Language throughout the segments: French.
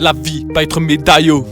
La vie va être médaillot.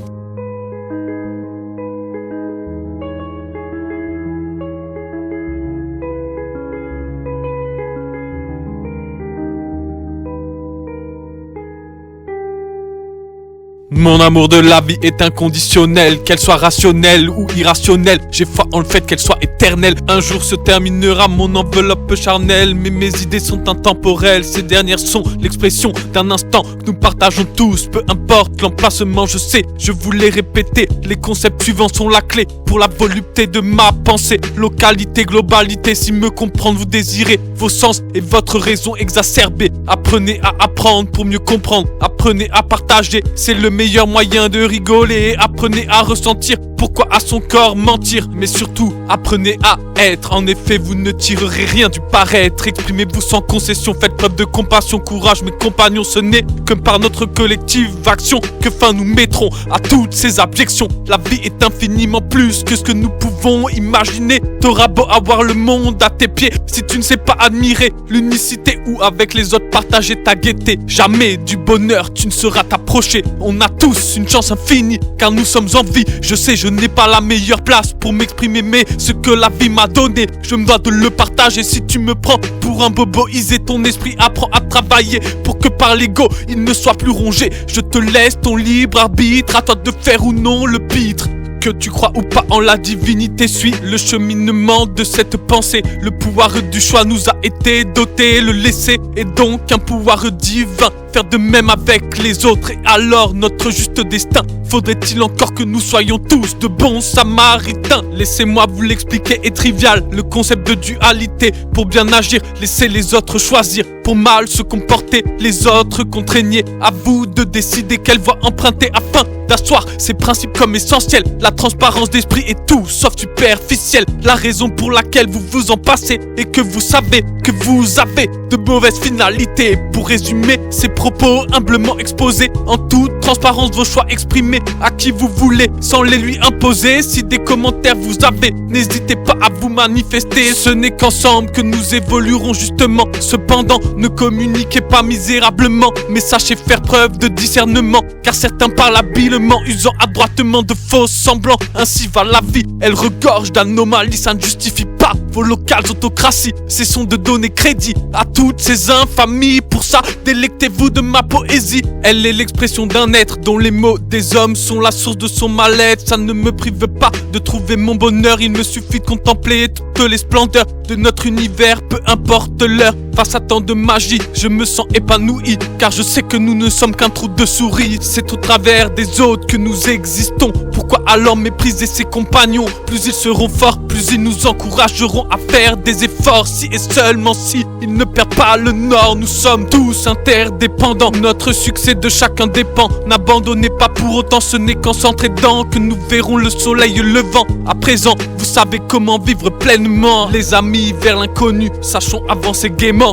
Mon amour de la vie est inconditionnel, qu'elle soit rationnelle ou irrationnelle. J'ai foi en le fait qu'elle soit éternelle. Un jour se terminera mon enveloppe charnelle, mais mes idées sont intemporelles. Ces dernières sont l'expression d'un instant que nous partageons tous. Peu importe l'emplacement, je sais, je vous l'ai répété. Les concepts suivants sont la clé pour la volupté de ma pensée. Localité, globalité, si me comprendre vous désirez vos sens et votre raison exacerbée. Apprenez à apprendre pour mieux comprendre. Apprenez à partager, c'est le meilleur moyen de rigoler. Apprenez à ressentir pourquoi à son corps mentir. Mais surtout, apprenez à être. En effet, vous ne tirerez rien du paraître. Exprimez-vous sans concession, faites preuve de compassion, courage, mes compagnons. Ce n'est que par notre collective action que fin nous mettrons à toutes ces abjections. La vie est infiniment plus que ce que nous pouvons imaginer. T'auras beau avoir le monde à tes pieds, si tu ne sais pas admirer l'unicité ou avec les autres partager ta gaieté, jamais du bonheur tu ne seras t'approcher. On a tous une chance infinie car nous sommes en vie. Je sais, je n'ai pas la meilleure place pour m'exprimer, mais ce que la vie m'a donné, je me dois de le partager. Si tu me prends pour un boboisé, ton esprit apprend à travailler pour que par l'ego il ne soit plus rongé. Je te laisse ton libre arbitre, à toi de faire ou non le pitre. Que tu crois ou pas en la divinité, suis le cheminement de cette pensée. Le pouvoir du choix nous a été doté, le laisser est donc un pouvoir divin. Faire de même avec les autres et alors notre juste destin. Faudrait-il encore que nous soyons tous de bons samaritains? Laissez-moi vous l'expliquer, est trivial le concept de dualité. Pour bien agir, laissez les autres choisir. Pour mal se comporter, les autres contraignez. À vous de décider quelle voie emprunter afin d'asseoir ces principes comme essentiels. La transparence d'esprit est tout sauf superficielle. La raison pour laquelle vous vous en passez et que vous savez que vous avez de mauvaises finalités. Pour résumer ces propos humblement exposés, en toute transparence vos choix exprimés à qui vous voulez sans les lui imposer. Si des commentaires vous avez, n'hésitez pas à vous manifester. Ce n'est qu'ensemble que nous évoluerons justement. Cependant, ne communiquez pas misérablement, mais sachez faire preuve de discernement, car certains parlent habilement, usant adroitement de faux semblants. Ainsi va la vie, elle regorge d'anomalies, ça ne justifie pas vos locales autocraties. Cessons de donner crédit à toutes ces infamies. Pour ça, délectez-vous de ma poésie. Elle est l'expression d'un être dont les mots des hommes sont la source de son mal-être. Ça ne me prive pas de trouver mon bonheur. Il me suffit de contempler toutes les splendeurs de notre univers, peu importe l'heure. Face à tant de magie, je me sens épanoui, car je sais que nous ne sommes qu'un trou de souris. C'est au travers des autres que nous existons. Pourquoi alors mépriser ses compagnons? Plus ils seront forts, plus ils nous encourageront à faire des efforts. Si et seulement si ils ne perdent pas le nord. Nous sommes tous interdépendants, notre succès de chacun dépend. N'abandonnez pas pour autant, ce n'est qu'en s'entraidant que nous verrons le soleil levant. À présent, vous savez comment vivre pleinement. Les amis vers l'inconnu, sachons avancer gaiement.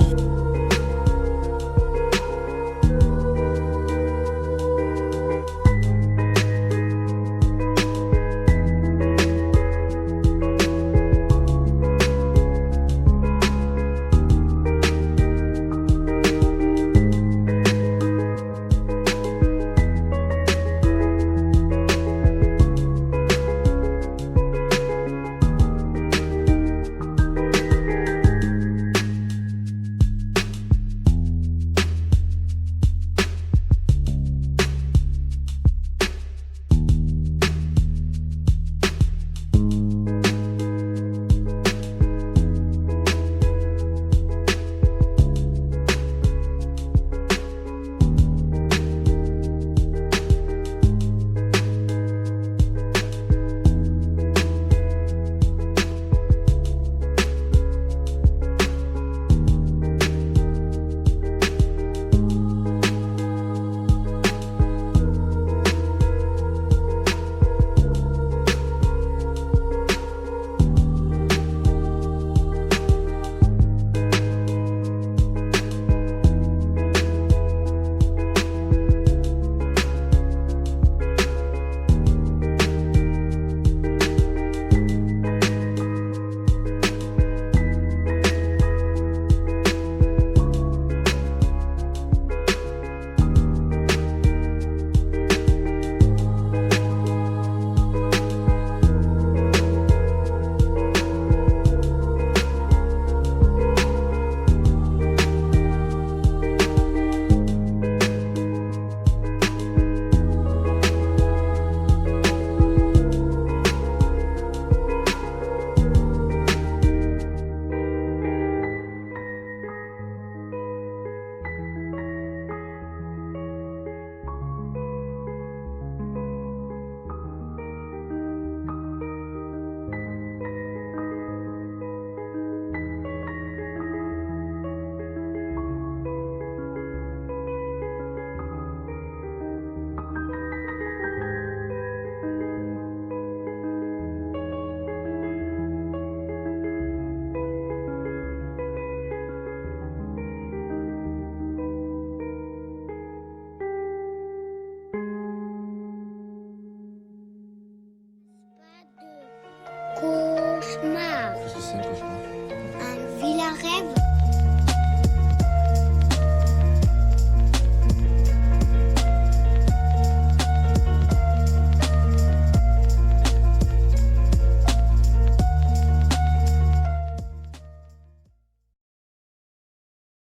c'est un cauchemar? Un vilain rêve.